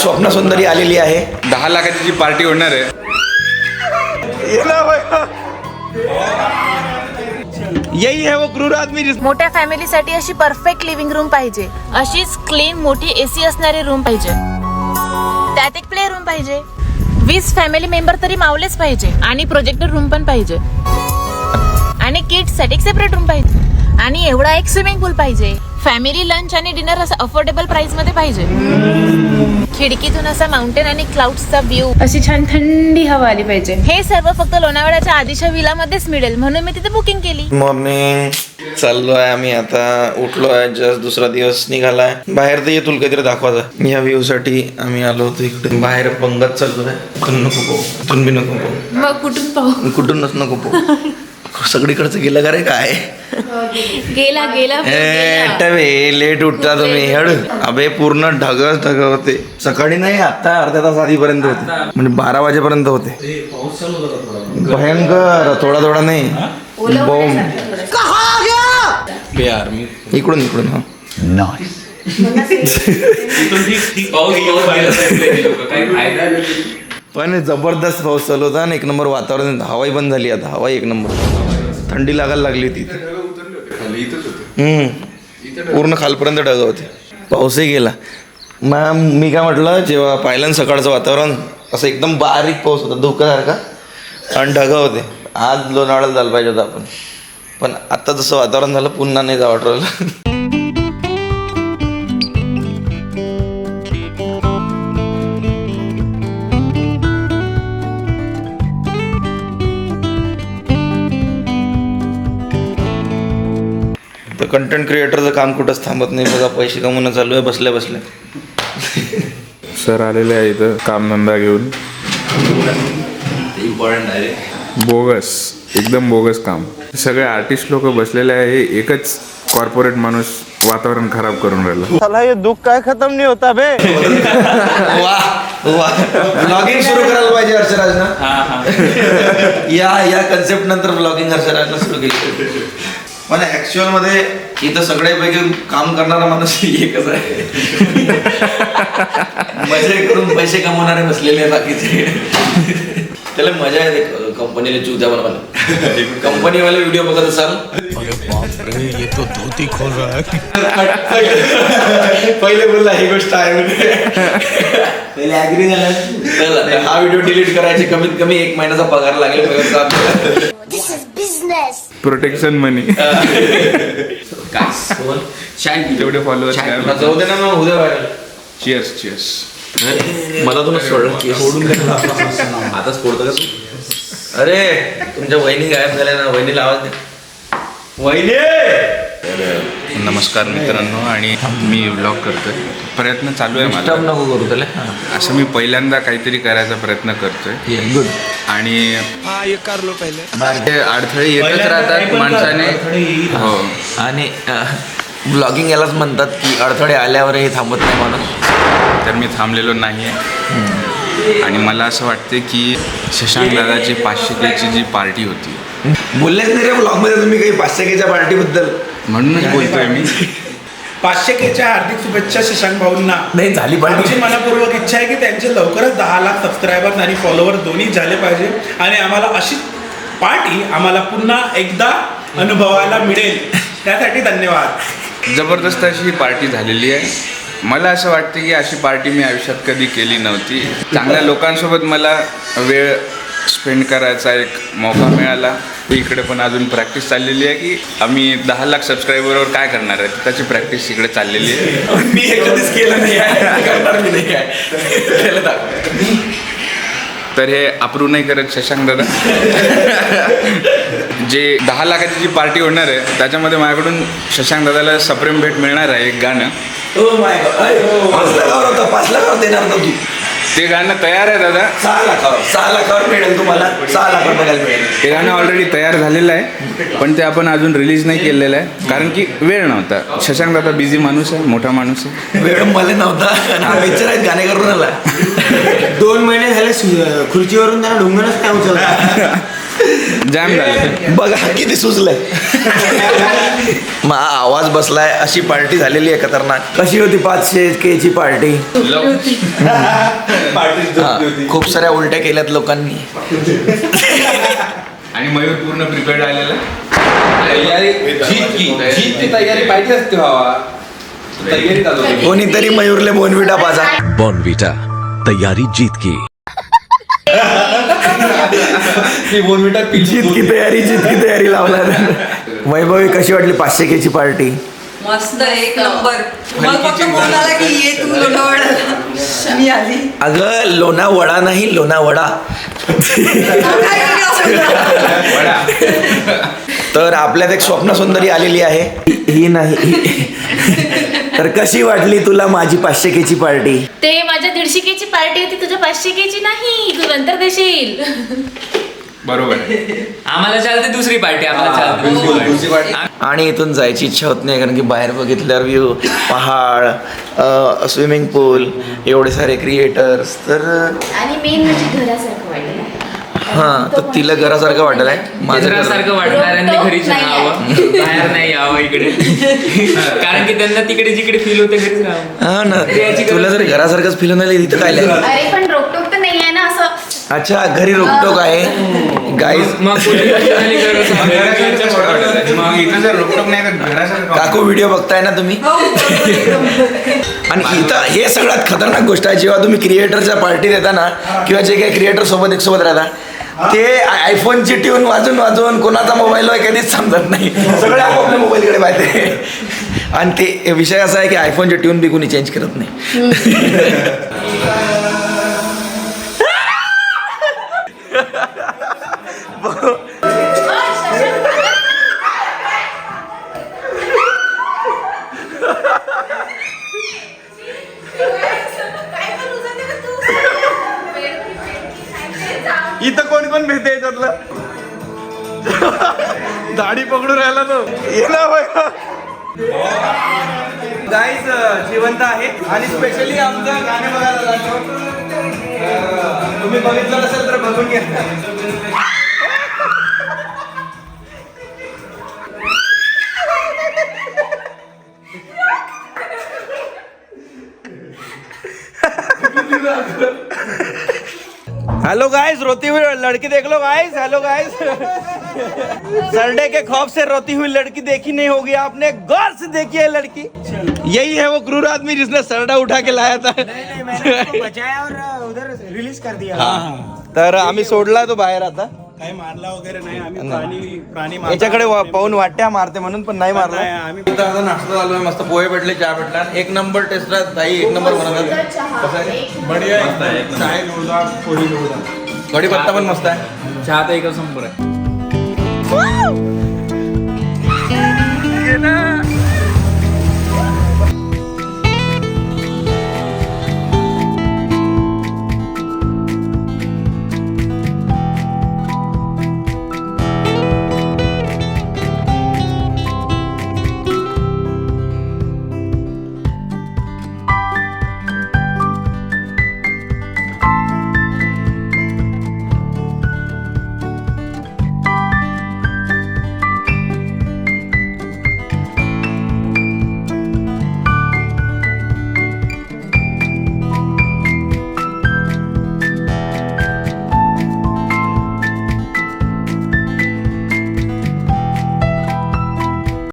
स्वप्न सुंदरी आलेली आहे. 10 लाखाची जी पार्टी होणार आहे. यही है वो क्रूर आदमी. मोठ्या फॅमिलीसाठी अशी परफेक्ट लिव्हिंग रूम पाहिजे. अशीच क्लीन मोठी एसी असणारी रूम पाहिजे. त्यात एक प्ले रूम पाहिजे. 20 फॅमिली मेंबर तरी मावलेच पाहिजे. आणि प्रोजेक्टर रूम पण पाहिजे. आणि किड्स साठी एक सेपरेट रूम पाहिजे. आणि एवढा एक स्विमिंग पूल पाहिजे. फॅमिली लंच आणि डिनर असं अफोर्डेबल प्राइस मध्ये पाहिजे. खिडकीतून असा माउंटेन आणि क्लाउड्सचा व्ह्यू. अशी छान थंडी हवा आली पाहिजे. हे सर्व फक्त लोणावळ्याच्या आधीच्या विला मध्येच मिळेल, म्हणून मी तिथे बुकिंग केली. मॉर्निंग. चाललो आहे आम्ही आता. उठलो आहे. जस्ट दुसरा दिवस निघालाय. बाहेर तर येतुल काहीतरी दाखवायचं. या व्ह्यू साठी आम्ही आलो होतो इकडे. बाहेर पंगत चालू आहे. इथून नको पाहू. इथून बी नको पाहू. मग कुठून पाहू? कुठूनच नको पाहू. सगळीकडचं गेलं का रे काय? गेला लेट उठता तुम्ही. हळू. अबे पूर्ण ढग होते. सकाळी नाही, आता अर्ध्या तास आधीपर्यंत होते. म्हणजे 12 वाजेपर्यंत होते. भयंकर. थोडा नाही. बॉम्ब. यार मी इकडून हा. पण जबरदस्त पाऊस चालू होता आणि 1 नंबर वातावरण. हवाई बंद झाली आता. हवा 1 नंबर. थंडी लागायला लागली होती. पूर्ण खालपर्यंत ढग होते. पाऊसही गेला. मग मी काय म्हटलं, जेव्हा पाहिलं सकाळचं वातावरण असं एकदम बारीक पाऊस होता धोकासारखा आणि ढग होते. आज लोणावळ्याला जायला पाहिजे होतं आपण. पण आता जसं वातावरण झालं पुन्हा नाही जावं वाटलं. तर कंटेंट क्रिएटरचं काम कुठंच थांबत नाही बघा. पैसे कमवणं चालू आहे बसल्या बसल्या. सर आलेले आहे इथं कामधंदा घेऊन. इम्पॉर्टंट आहे रे. बोगस, एकदम बोगस काम. सगळे आर्टिस्ट लोक बसलेले आहे. एकच कॉर्पोरेट माणूस वातावरण खराब करून राहिला. साला ये दुख काय खत्म नहीं होता बे. वा ब्लॉगिंग सुरू करायला पाहिजे हर्षराजनं. या कन्सेप्ट नंतर ब्लॉगिंग हर्षराजनं सुरू केली. पण ऍक्च्युअल मध्ये इथं सगळ्यापैकी काम करणारा माणूस एकच आहे. मजा करून पैसे कमवणारे बसलेले बाकीचे. त्याला मजा आहे कंपनीला चुद्या बनवायला. कंपनीवाले व्हिडिओ बघत असाल. ये तो धोती खोल रहा है. पहिले बोलला ही गोष्ट आहे पहिले ऍग्री झाला. हा व्हिडिओ डिलीट करायचे कमीत कमी 1 महिन्याचा पगार लागेल. प्रोटेक्शन मनी. तेवढे फॉलोअर्स जाऊ दे ना मग उद्या व्हायला. चिअर्स. मला तुम्ही सोडलं सोडून आताच फोडतं का तू? अरे तुमच्या वहिनी गायब झाल्या ना. वहिनीला आवाज दे. वहिनी. नमस्कार मित्रांनो. आणि मी व्लॉग करतोय. प्रयत्न चालू आहे माझा. नको करू त्याला. असं मी पहिल्यांदा काहीतरी करायचा प्रयत्न करतोय. गुड. आणि ये कर लो पहले. ते अडथळे येतच राहतात माणसाने. हो. आणि ब्लॉगिंग यालाच म्हणतात की अडथळे आल्यावरही थांबत नाही माणूस. तर मी थांबलेलो नाही आहे. आणि मला असं वाटते की शशांक दादाची 500Kची जी पार्टी होती. बोललेच नाही रे ब्लॉगमध्ये तुम्ही काही 500Kच्या पार्टीबद्दल. म्हणूनच बोलतोय मी. 500Kच्या हार्दिक शुभेच्छा शशांक भाऊंना. नाही झाली आमची मनपूर्वक इच्छा आहे की त्यांचे लवकरच 10 लाख सबस्क्रायबर्स आणि फॉलोअर दोन्ही झाले पाहिजे. आणि आम्हाला अशी पार्टी आम्हाला पुन्हा एकदा अनुभवायला मिळेल. त्यासाठी धन्यवाद. जबरदस्त अशी ही पार्टी झालेली आहे. मला असं वाटतं की अशी पार्टी मी आयुष्यात कधी केली नव्हती. चांगल्या लोकांसोबत मला वेळ स्पेंड करायचा एक मौका मिळाला. इकडे पण अजून प्रॅक्टिस चाललेली आहे की आम्ही 10 लाख सबस्क्रायबरवर काय करणार आहे त्याची प्रॅक्टिस इकडे चाललेली आहे. मी कधीच केलं नाही आहे. करणार मी नाही आहे. तर हे अप्रूव नाही करत शशांक दादा. जे 10 लाखाची जी पार्टी होणार आहे त्याच्यामध्ये माझ्याकडून शशांक दादाला सप्रेम भेट मिळणार आहे. एक गाणं. Oh my God. 5 लाखावर देणार ना तू. ते गाणं तयार आहे दादा. 6 लाखावर मिळेल तुम्हाला. 6 लाखावर बघायला मिळेल. ते गाणं ऑलरेडी तयार झालेलं आहे. पण ते आपण अजून रिलीज नाही केलेलं आहे कारण की वेळ नव्हता. शशांक दादा बिझी माणूस आहे. मोठा माणूस आहे. वेळ मला नव्हता. पिक्चर आहेत गाणे करून आला. 2 महिने झाले खुर्चीवरून त्यांना ढुंगणच नाही उचलला. जाम झालं. बघा किती सुचलंय. मग आवाज बसलाय. अशी पार्टी झालेली आहे खतरनाक. कशी होती 500K ची पार्टी? खूप साऱ्या उलट्या केल्यात लोकांनी. आणि मयूर पूर्ण प्रिपेअर्ड आलेला. जीतची तयारी पाहिजे असते भावा. तयारी चालू आहे. कोणीतरी मयूरले बोनविटा पाजा. बॉर्नविटा तैयारी जीत की. ती 2 मिनिटात जितकी तयारी लावला. वैभवी कशी वाटली 500K ची पार्टी? मस्त एक नंबर. मला फक्त फोन आला की ये तू लोणावळ्याला. मी आली. अगं लोणावळा नाही लोणावळा. तर आपल्यात एक स्वप्न सुंदरी आलेली आहे. ही नाही. तर कशी वाटली तुला माझी 500K ची पार्टी? ते माझ्या 150K ची पार्टी होती, तुझ्या 500K ची नाही. तू नंतर देशील. बरोबर. आम्हाला चालते दुसरी पार्टी. आम्हाला चालते दुसरी पार्टी. आणि इथून जायची इच्छा होत नाही कारण की बाहेर बघितल्यावर व्ह्यू, पहाड, स्विमिंग पूल, एवढे सारे क्रिएटर्स. तर आणि मेन म्हणजे घरासारखं वाटलं. हां, तर तिला घरासारखं वाटत आहे. माझं घर- घरासारखं वाटणाऱ्यांनी घरीच राहावं, बाहेर नाही यावं इकडे. कारण की त्यांना तिकडे जिकडे फील होते घरीच राहावं. हा ना. तुला जर घरासारखंच फिरून नाही तिथं काय लिहिलं? अरे पण रोकटोक तर नाही आहे ना असं. अच्छा, घरी रोकटोक आहे गाईज. मग पोलीस स्टेशनला गरज मग इथं जर रोकटोक नाही तर घरासारखं. काकू व्हिडिओ बघताय ना तुम्ही? आणि इथं हे सगळ्यात खतरनाक गोष्ट आहे. जेव्हा तुम्ही क्रिएटरच्या पार्टीत येता ना, किंवा जे काही क्रिएटर सोबत एकसोबत राहता, ते आयफोनची ट्यून वाजून कोणाचा मोबाईल आहे कधीच समजत नाही. सगळे आपापल्या मोबाईलकडे पाहते. आणि ते विषय असा आहे की आयफोनची ट्यून बी कोणी चेंज करत नाही. इथं कोण कोण भेटते याच्यातलं? दाढी पकडून राहिला तो. गाईज जिवंत आहे. आणि स्पेशली आमचं गाणे बघायला जातो. तुम्ही बघितलं नसेल तर बघून घ्या. हेलो गाइस, रोती हुई लड़की देख लो गाइस. हेलो गाइस, सरडे के खौफ से रोती हुई लड़की देखी नहीं होगी आपने. गौर से देखी है लड़की. यही है वो क्रूर आदमी जिसने सरडा उठा के लाया था. बचाया और उधर रिलीज कर दिया. तर आम्ही सोडला तो बाहेर. आता काही मारला वगैरे नाही आम्ही. प्राणी याच्याकडे पाहून वाट्या मारते म्हणून, पण नाही मारला. आम्ही इथं आता नाश्ता चालू आहे. मस्त पोहे भेटले, चहा भेटला. एक नंबर टेस्ट आहे ताई. एक नंबर बनवतात. बढिया आहे. चाय जोरदार, पोळी जोरदार. कढीपत्ता पण मस्त आहे. चहा तर एकच नंबर आहे. ये ना.